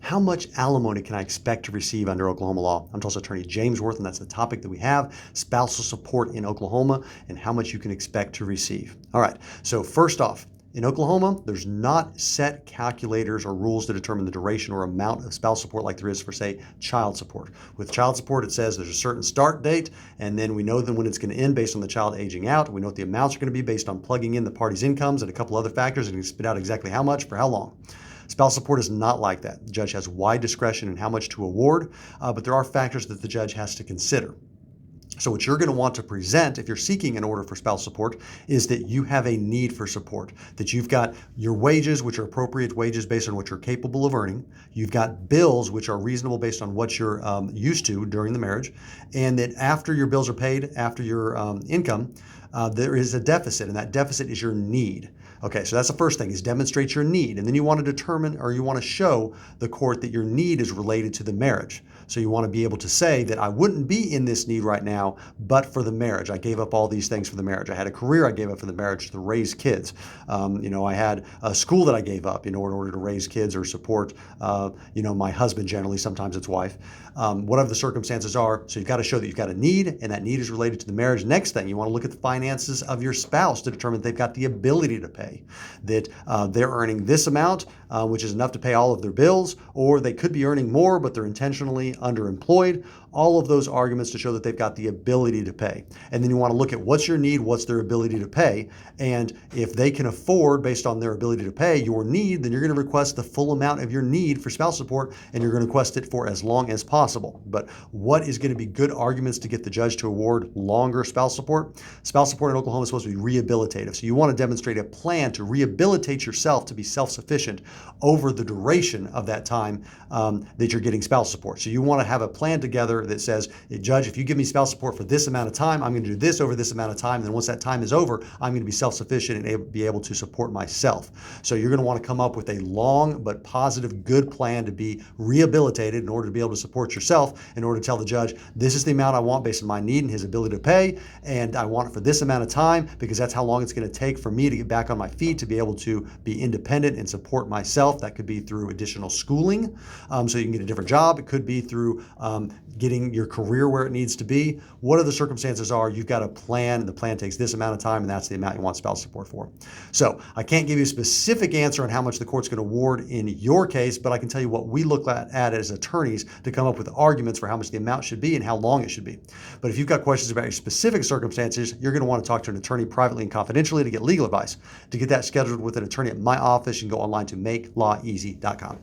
How much alimony can I expect to receive under Oklahoma law? I'm Tulsa Attorney James Worth, and that's the topic that we have, spousal support in Oklahoma and how much you can expect to receive. All right, so first off, in Oklahoma, there's not set calculators or rules to determine the duration or amount of spousal support like there is for, say, child support. With child support, it says there's a certain start date, and then we know then when it's going to end based on the child aging out. We know what the amounts are going to be based on plugging in the parties' incomes and a couple other factors, and you can spit out exactly how much for how long. Spousal support is not like that. The judge has wide discretion in how much to award, but there are factors that the judge has to consider. So what you're going to want to present if you're seeking an order for spousal support is that you have a need for support, that you've got your wages, which are appropriate wages based on what you're capable of earning. You've got bills, which are reasonable based on what you're used to during the marriage. And that after your bills are paid, after your income, there is a deficit, and that deficit is your need. Okay, so that's the first thing, is demonstrate your need. And then you want to determine, or you want to show the court that your need is related to the marriage. So you want to be able to say that I wouldn't be in this need right now, but for the marriage. I gave up all these things for the marriage. I had a career I gave up for the marriage to raise kids. I had a school that I gave up, in order to raise kids or support, my husband generally, sometimes it's wife. Whatever the circumstances are, so you've got to show that you've got a need, and that need is related to the marriage. Next thing, you want to look at the finances of your spouse to determine that they've got the ability to pay, that they're earning this amount, which is enough to pay all of their bills, or they could be earning more, but they're intentionally underemployed. All of those arguments to show that they've got the ability to pay. And then you want to look at what's your need, what's their ability to pay. And if they can afford, based on their ability to pay, your need, then you're going to request the full amount of your need for spousal support, and you're going to request it for as long as possible. But what is going to be good arguments to get the judge to award longer spousal support? Spousal support in Oklahoma is supposed to be rehabilitative. So you want to demonstrate a plan to rehabilitate yourself to be self-sufficient over the duration of that time that you're getting spousal support. So you want to have a plan together that says, Judge, if you give me spousal support for this amount of time, I'm going to do this over this amount of time. And then once that time is over, I'm going to be self-sufficient and be able to support myself. So you're going to want to come up with a long but positive, good plan to be rehabilitated in order to be able to support yourself, in order to tell the judge, this is the amount I want based on my need and his ability to pay. And I want it for this amount of time because that's how long it's going to take for me to get back on my feet, to be able to be independent and support myself. That could be through additional schooling, so you can get a different job. It could be through getting your career where it needs to be. Whatever the circumstances are, you've got a plan, and the plan takes this amount of time, and that's the amount you want spousal support for. So I can't give you a specific answer on how much the court's going to award in your case, but I can tell you what we look at as attorneys to come up with arguments for how much the amount should be and how long it should be. But if you've got questions about your specific circumstances, you're going to want to talk to an attorney privately and confidentially to get legal advice. To get that scheduled with an attorney at my office, you can go online to makelaweasy.com.